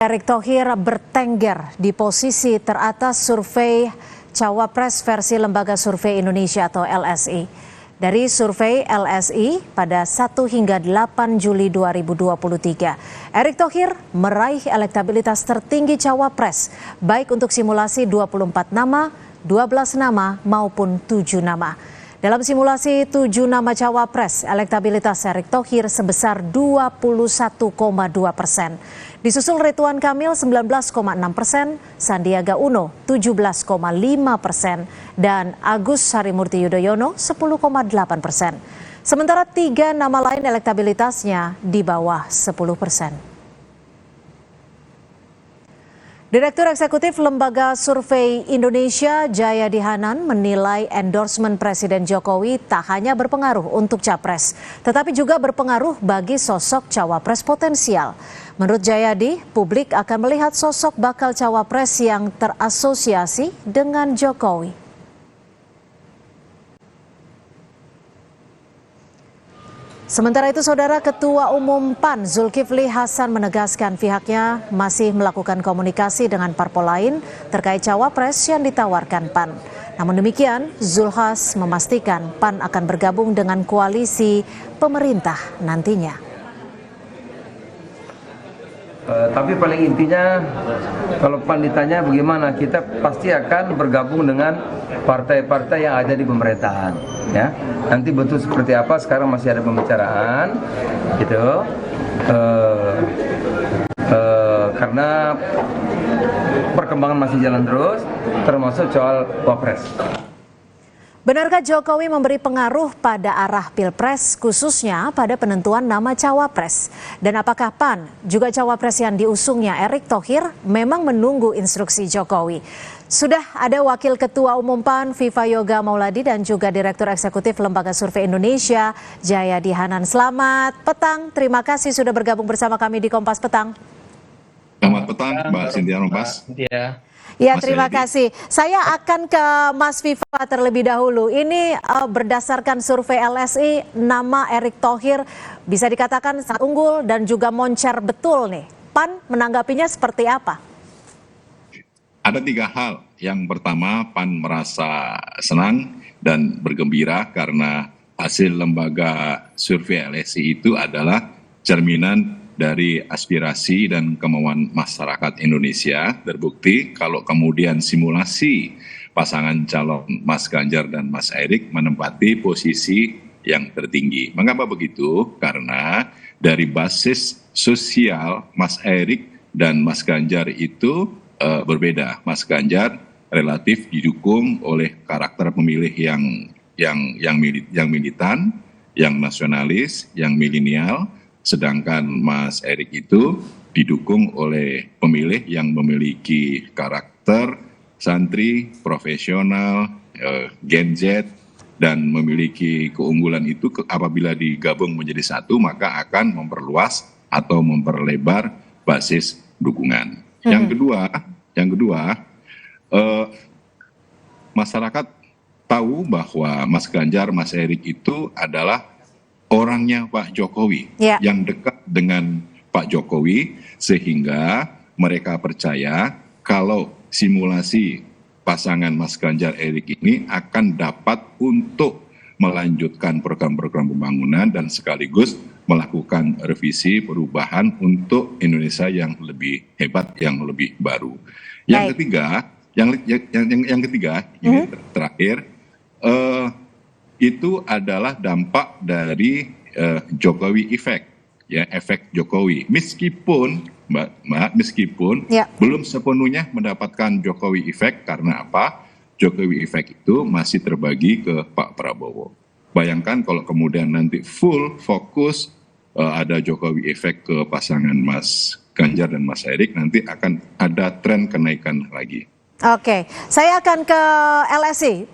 Erick Thohir bertengger di posisi teratas survei Cawapres versi Lembaga Survei Indonesia atau LSI. Dari survei LSI pada 1 hingga 8 Juli 2023, Erick Thohir meraih elektabilitas tertinggi Cawapres, baik untuk simulasi 24 nama, 12 nama maupun 7 nama. Dalam simulasi 7 nama Cawapres, elektabilitas Erick Thohir sebesar 21,2%. Disusul Ridwan Kamil 19,6%, Sandiaga Uno 17,5%, dan Agus Harimurti Yudhoyono 10,8%. Sementara 3 nama lain elektabilitasnya di bawah 10%. Direktur Eksekutif Lembaga Survei Indonesia Jayadi Hanan menilai endorsement Presiden Jokowi tak hanya berpengaruh untuk Capres, tetapi juga berpengaruh bagi sosok Cawapres potensial. Menurut Jayadi, publik akan melihat sosok bakal Cawapres yang terasosiasi dengan Jokowi. Sementara itu, Saudara Ketua Umum PAN Zulkifli Hasan menegaskan pihaknya masih melakukan komunikasi dengan parpol lain terkait Cawapres yang ditawarkan PAN. Namun demikian, Zulhas memastikan PAN akan bergabung dengan koalisi pemerintah nantinya. Tapi paling intinya, kalau PAN ditanya bagaimana, kita pasti akan bergabung dengan partai-partai yang ada di pemerintahan. Ya, nanti bentuk seperti apa sekarang masih ada pembicaraan, gitu. Karena perkembangan masih jalan terus, termasuk soal Wapres. Benarkah Jokowi memberi pengaruh pada arah Pilpres, khususnya pada penentuan nama Cawapres? Dan apakah PAN, juga Cawapres yang diusungnya Erick Thohir, memang menunggu instruksi Jokowi? Sudah ada Wakil Ketua Umum PAN Viva Yoga Mauladi dan juga Direktur Eksekutif Lembaga Survei Indonesia Jayadi Hanan. Selamat petang, terima kasih sudah bergabung bersama kami di Kompas Petang. Selamat petang, Mbak Cynthia Rompas. Ya, terima kasih. Saya akan ke Mas Viva terlebih dahulu. Ini berdasarkan survei LSI, nama Erick Thohir bisa dikatakan sangat unggul dan juga moncer betul nih. PAN menanggapinya seperti apa? Ada 3 hal. Yang pertama, PAN merasa senang dan bergembira karena hasil lembaga survei LSI itu adalah cerminan dari aspirasi dan kemauan masyarakat Indonesia. Terbukti kalau kemudian simulasi pasangan calon Mas Ganjar dan Mas Erick menempati posisi yang tertinggi. Mengapa begitu? Karena dari basis sosial Mas Erick dan Mas Ganjar itu berbeda. Mas Ganjar relatif didukung oleh karakter pemilih yang militan, yang nasionalis, yang milenial. Sedangkan Mas Erick itu didukung oleh pemilih yang memiliki karakter santri, profesional, Gen Z, dan memiliki keunggulan itu apabila digabung menjadi satu maka akan memperluas atau memperlebar basis dukungan. Yang kedua, masyarakat tahu bahwa Mas Ganjar, Mas Erick itu adalah orangnya Pak Jokowi, yang dekat dengan Pak Jokowi, sehingga mereka percaya kalau simulasi pasangan Mas Ganjar Erick ini akan dapat untuk melanjutkan program-program pembangunan dan sekaligus melakukan revisi perubahan untuk Indonesia yang lebih hebat, yang lebih baru. Yang ketiga, ini terakhir, itu adalah dampak dari Jokowi effect, ya, efek Jokowi. Meskipun belum sepenuhnya mendapatkan Jokowi effect, karena apa? Jokowi effect itu masih terbagi ke Pak Prabowo. Bayangkan kalau kemudian nanti full fokus ada Jokowi effect ke pasangan Mas Ganjar dan Mas Erick, nanti akan ada tren kenaikan lagi. Oke, saya akan ke LSI,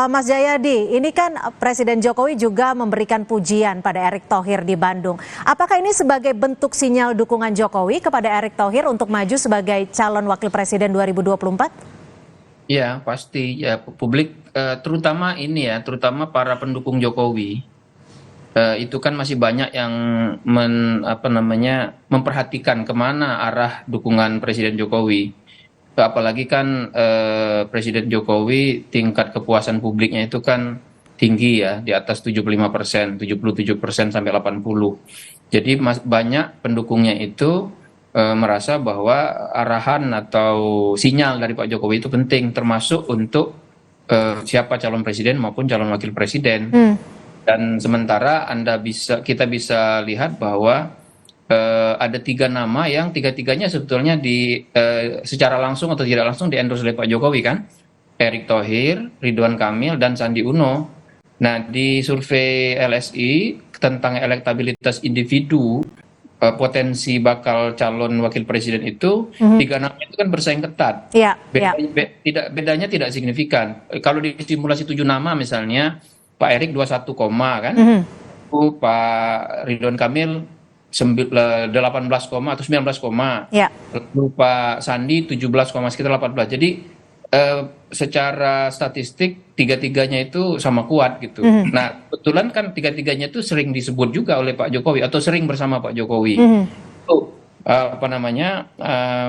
Mas Jayadi. Ini kan Presiden Jokowi juga memberikan pujian pada Erick Thohir di Bandung. Apakah ini sebagai bentuk sinyal dukungan Jokowi kepada Erick Thohir untuk maju sebagai calon wakil presiden 2024? Ya, pasti. Ya, publik terutama terutama para pendukung Jokowi itu kan masih banyak yang memperhatikan kemana arah dukungan Presiden Jokowi. Apalagi kan Presiden Jokowi tingkat kepuasan publiknya itu kan tinggi ya, di atas 75%, 77% sampai 80. Jadi banyak pendukungnya itu merasa bahwa arahan atau sinyal dari Pak Jokowi itu penting, termasuk untuk siapa calon presiden maupun calon wakil presiden. Dan sementara kita bisa lihat bahwa ada 3 nama yang tiga-tiganya sebetulnya secara langsung atau tidak langsung di-endorse oleh Pak Jokowi kan. Erick Thohir, Ridwan Kamil, dan Sandi Uno. Nah, di survei LSI tentang elektabilitas individu potensi bakal calon wakil presiden itu 3 nama itu kan bersaing ketat. Iya, Bedanya tidak signifikan. Kalau di simulasi 7 nama misalnya Pak Erick 21, kan, Pak Ridwan Kamil 18, atau 19, lalu Pak Sandi 17, sekitar 18. Jadi secara statistik tiga-tiganya itu sama kuat gitu. Nah, kebetulan kan tiga-tiganya itu sering disebut juga oleh Pak Jokowi atau sering bersama Pak Jokowi.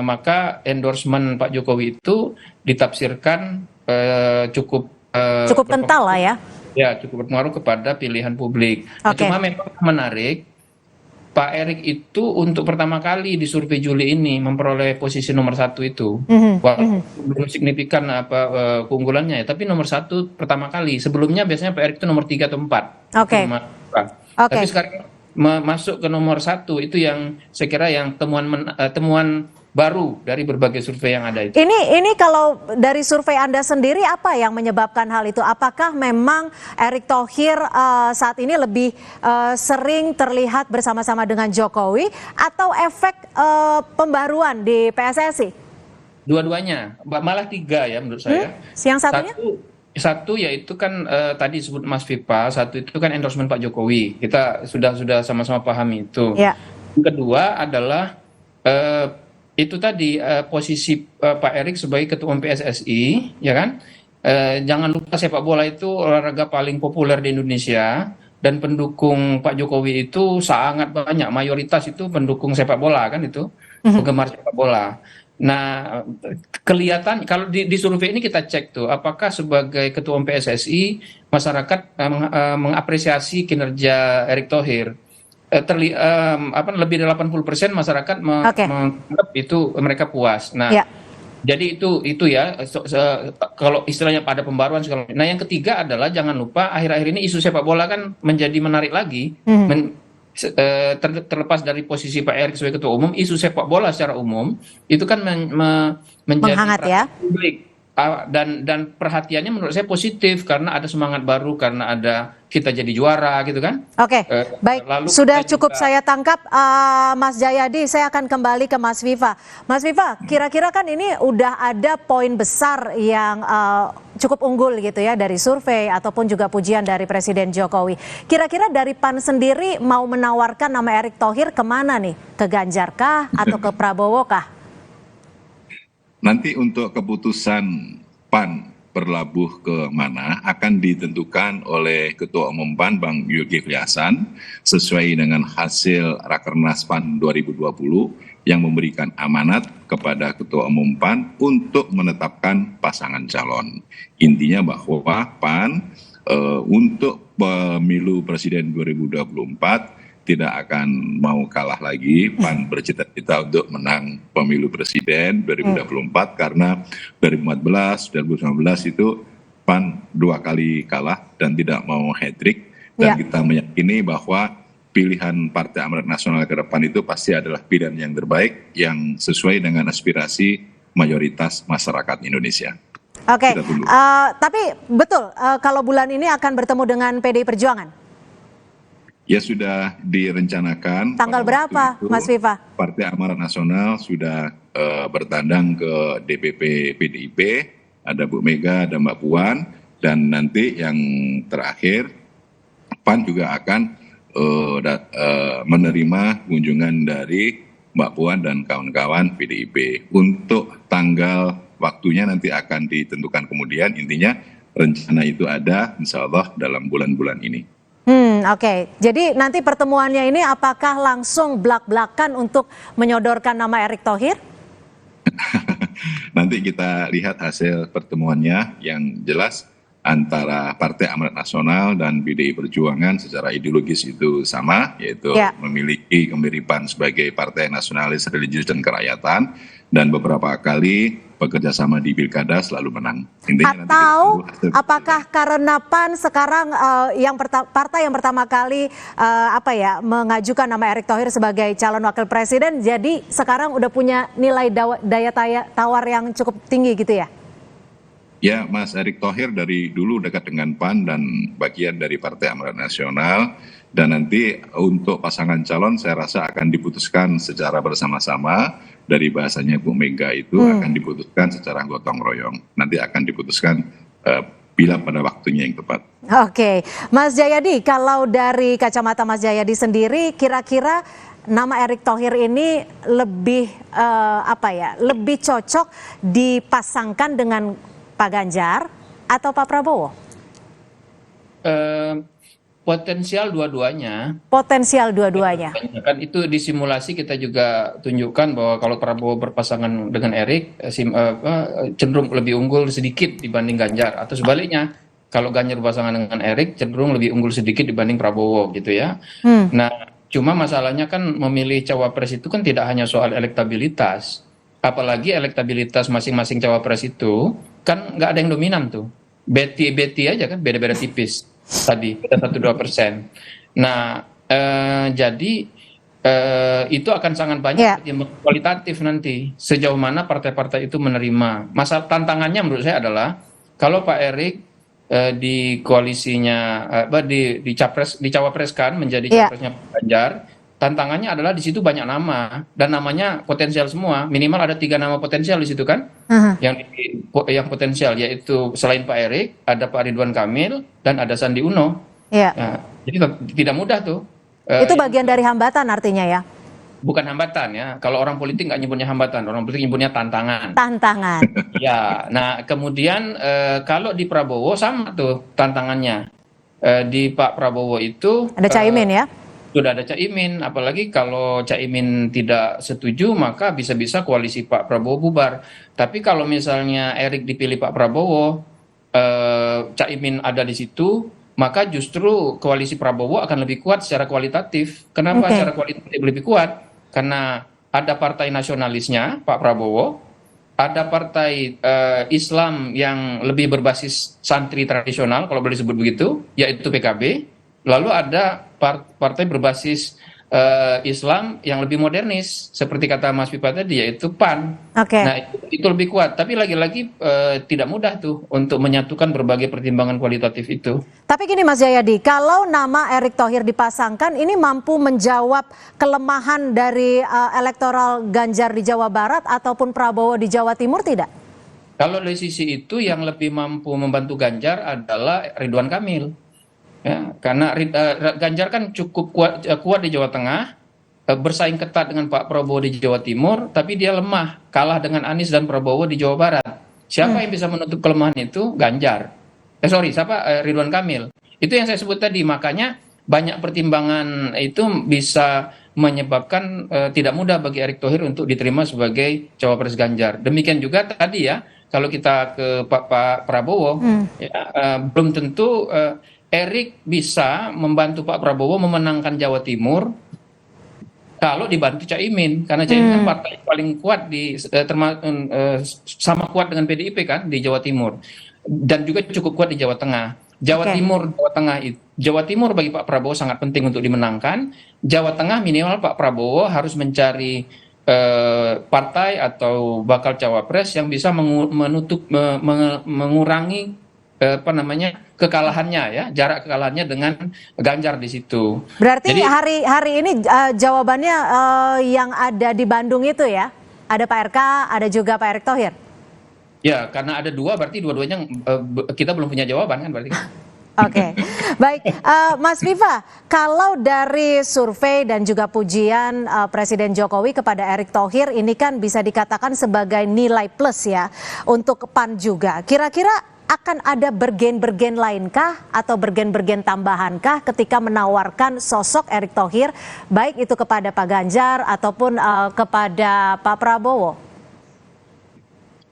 Maka endorsement Pak Jokowi itu ditafsirkan cukup kental lah ya. Ya, cukup berpengaruh kepada pilihan publik. Cuma memang menarik, Pak Erick itu untuk pertama kali di survei Juli ini memperoleh posisi nomor 1 itu. Belum signifikan keunggulannya ya, tapi nomor 1 pertama kali. Sebelumnya biasanya Pak Erick itu nomor 3 atau 4. Tapi sekarang masuk ke nomor 1 itu yang saya kira yang temuan baru dari berbagai survei yang ada itu. Ini kalau dari survei Anda sendiri apa yang menyebabkan hal itu? Apakah memang Erick Thohir saat ini lebih sering terlihat bersama-sama dengan Jokowi atau efek pembaruan di PSSI? Dua-duanya, malah 3 ya menurut saya. Yang satunya? Satu yaitu kan tadi disebut Mas Viva, satu itu kan endorsement Pak Jokowi. Kita sudah sama-sama pahami itu. Yang kedua adalah itu tadi posisi Pak Erick sebagai ketua umum PSSI, ya kan? Jangan lupa sepak bola itu olahraga paling populer di Indonesia dan pendukung Pak Jokowi itu sangat banyak, mayoritas itu pendukung sepak bola kan itu, penggemar sepak bola. Nah, kelihatan kalau di survei ini kita cek tuh, apakah sebagai ketua umum PSSI masyarakat mengapresiasi kinerja Erick Thohir. Lebih dari 80% masyarakat menganggap itu mereka puas. Nah, jadi itu ya kalau istilahnya pada pembaruan segala. Nah, yang ketiga adalah jangan lupa akhir-akhir ini isu sepak bola kan menjadi menarik lagi. Terlepas dari posisi Pak Erick sebagai ketua umum, isu sepak bola secara umum itu kan menjadi menghangat ya publik. Dan perhatiannya menurut saya positif karena ada semangat baru, karena ada kita jadi juara gitu kan. Baik, sudah cukup saya tangkap Mas Jayadi, saya akan kembali ke Mas Viva. Mas Viva, kira-kira kan ini udah ada poin besar yang cukup unggul gitu ya dari survei ataupun juga pujian dari Presiden Jokowi. Kira-kira dari PAN sendiri mau menawarkan nama Erick Thohir kemana nih? Ke Ganjar kah atau ke Prabowo kah? Nanti untuk keputusan PAN berlabuh ke mana akan ditentukan oleh Ketua Umum PAN Bang Zulkifli Hasan sesuai dengan hasil Rakernas PAN 2020 yang memberikan amanat kepada Ketua Umum PAN untuk menetapkan pasangan calon. Intinya bahwa PAN untuk pemilu presiden 2024 tidak akan mau kalah lagi. PAN bercita-cita untuk menang pemilu presiden 2024 karena 2014, 2019 itu PAN 2 kali kalah dan tidak mau hat-trick. Dan kita meyakini bahwa pilihan Partai Amanat Nasional ke depan itu pasti adalah pilihan yang terbaik yang sesuai dengan aspirasi mayoritas masyarakat Indonesia. Tapi betul kalau bulan ini akan bertemu dengan PDI Perjuangan? Ya sudah direncanakan. Tanggal berapa, Mas Viva? Partai Amanat Nasional sudah bertandang ke DPP PDIP, ada Bu Mega, ada Mbak Puan, dan nanti yang terakhir PAN juga akan menerima kunjungan dari Mbak Puan dan kawan-kawan PDIP. Untuk tanggal waktunya nanti akan ditentukan kemudian, intinya rencana itu ada insya Allah dalam bulan-bulan ini. Oke. Jadi nanti pertemuannya ini apakah langsung blak-blakan untuk menyodorkan nama Erick Thohir? Nanti kita lihat hasil pertemuannya. Yang jelas antara Partai Amanat Nasional dan PDI Perjuangan secara ideologis itu sama, yaitu memiliki kemiripan sebagai partai nasionalis, religius, dan kerakyatan, dan beberapa kali bekerja sama di pilkada selalu menang. Intinya atau apakah karena PAN sekarang partai yang pertama kali mengajukan nama Erick Thohir sebagai calon wakil presiden, jadi sekarang udah punya nilai daya tawar yang cukup tinggi gitu ya? Ya, Mas Erick Thohir dari dulu dekat dengan PAN dan bagian dari Partai Amanat Nasional, dan nanti untuk pasangan calon saya rasa akan diputuskan secara bersama-sama. Dari bahasanya Bu Mega itu akan diputuskan secara gotong royong. Nanti akan diputuskan bila pada waktunya yang tepat. Oke, Mas Jayadi, kalau dari kacamata Mas Jayadi sendiri, kira-kira nama Erick Thohir ini lebih lebih cocok dipasangkan dengan Pak Ganjar atau Pak Prabowo? Potensial dua-duanya. Potensial dua-duanya. Kan itu di simulasi kita juga tunjukkan bahwa kalau Prabowo berpasangan dengan Erick cenderung lebih unggul sedikit dibanding Ganjar, atau sebaliknya kalau Ganjar berpasangan dengan Erick cenderung lebih unggul sedikit dibanding Prabowo gitu ya. Nah, cuma masalahnya kan memilih cawapres itu kan tidak hanya soal elektabilitas, apalagi elektabilitas masing-masing cawapres itu kan nggak ada yang dominan tuh. Beti aja kan, beda-beda tipis tadi, beda 1-2%. Nah, jadi itu akan sangat banyak kualitatif nanti, sejauh mana partai-partai itu menerima. Masalah tantangannya menurut saya adalah kalau Pak Erick di koalisinya dicawapreskan menjadi cawapresnya Pak Ganjar, tantangannya adalah di situ banyak nama dan namanya potensial semua, minimal ada 3 nama potensial di situ kan, yang potensial yaitu selain Pak Erick ada Pak Ridwan Kamil dan ada Sandi Uno. Nah, jadi tidak mudah tuh. Itu bagian dari hambatan artinya ya? Bukan hambatan ya, kalau orang politik nggak nyebutnya hambatan, orang politik nyebutnya tantangan. Tantangan. Ya, nah kemudian kalau di Prabowo sama tuh tantangannya. Di Pak Prabowo itu ada Caimin ya? Sudah ada Caimin, apalagi kalau Caimin tidak setuju maka bisa-bisa koalisi Pak Prabowo bubar. Tapi kalau misalnya Erick dipilih Pak Prabowo, Caimin ada di situ, maka justru koalisi Prabowo akan lebih kuat secara kualitatif. Kenapa secara kualitatif lebih kuat? Karena ada partai nasionalisnya Pak Prabowo, ada partai Islam yang lebih berbasis santri tradisional kalau boleh disebut begitu, yaitu PKB. Lalu ada partai berbasis Islam yang lebih modernis, seperti kata Mas Pipa tadi, yaitu PAN. Nah itu lebih kuat, tapi lagi-lagi tidak mudah tuh untuk menyatukan berbagai pertimbangan kualitatif itu. Tapi gini Mas Jayadi, kalau nama Erick Thohir dipasangkan, ini mampu menjawab kelemahan dari elektoral Ganjar di Jawa Barat ataupun Prabowo di Jawa Timur tidak? Kalau dari sisi itu yang lebih mampu membantu Ganjar adalah Ridwan Kamil. Ya, karena Ganjar kan cukup kuat di Jawa Tengah, bersaing ketat dengan Pak Prabowo di Jawa Timur, tapi dia lemah, kalah dengan Anies dan Prabowo di Jawa Barat. Siapa yang bisa menutup kelemahan itu? Ganjar. Ridwan Kamil. Itu yang saya sebut tadi, makanya banyak pertimbangan itu bisa menyebabkan tidak mudah bagi Erick Thohir untuk diterima sebagai cawapres Ganjar. Demikian juga tadi ya, kalau kita ke Pak Prabowo, belum tentu Erick bisa membantu Pak Prabowo memenangkan Jawa Timur kalau dibantu Caimin, karena Caimin kan partai paling kuat sama kuat dengan PDIP kan di Jawa Timur, dan juga cukup kuat di Jawa Tengah. Jawa Timur bagi Pak Prabowo sangat penting untuk dimenangkan. Jawa Tengah minimal Pak Prabowo harus mencari partai atau bakal cawapres yang bisa mengurangi kekalahannya ya, jarak kekalahannya dengan Ganjar di situ. Berarti jadi, hari ini jawabannya yang ada di Bandung itu ya, ada Pak RK, ada juga Pak Erick Thohir. Ya, karena ada 2 berarti dua-duanya kita belum punya jawaban kan berarti. Oke, baik Mas Viva, kalau dari survei dan juga pujian Presiden Jokowi kepada Erick Thohir ini kan bisa dikatakan sebagai nilai plus ya untuk PAN juga. Kira-kira akan ada bergen-bergen lainkah atau bergen-bergen tambahankah ketika menawarkan sosok Erick Thohir, baik itu kepada Pak Ganjar ataupun kepada Pak Prabowo?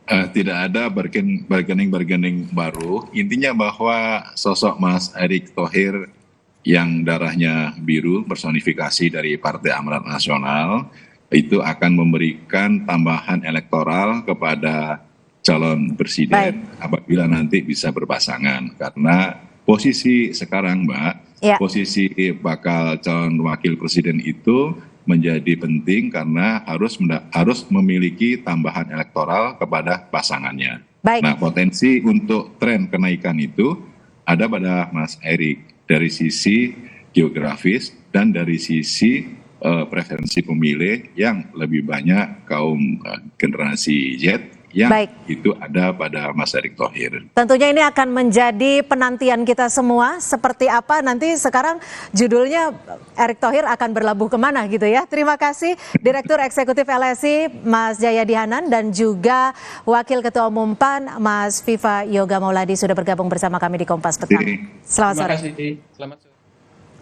Tidak ada bargaining baru. Intinya bahwa sosok Mas Erick Thohir yang darahnya biru, personifikasi dari Partai Amanat Nasional, itu akan memberikan tambahan elektoral kepada calon presiden apabila nanti bisa berpasangan. Karena posisi sekarang, Mbak, posisi bakal calon wakil presiden itu menjadi penting karena harus memiliki tambahan elektoral kepada pasangannya. Nah, potensi untuk tren kenaikan itu ada pada Mas Erick dari sisi geografis dan dari sisi preferensi pemilih yang lebih banyak kaum generasi Z yang itu ada pada Mas Erick Thohir. Tentunya ini akan menjadi penantian kita semua, seperti apa nanti sekarang judulnya Erick Thohir akan berlabuh kemana gitu ya. Terima kasih Direktur Eksekutif LSI Mas Jayadi Hanan dan juga Wakil Ketua Umum PAN Mas Viva Yoga Mauladi sudah bergabung bersama kami di Kompas Petang. Selamat sore. Terima kasih. Selamat sore.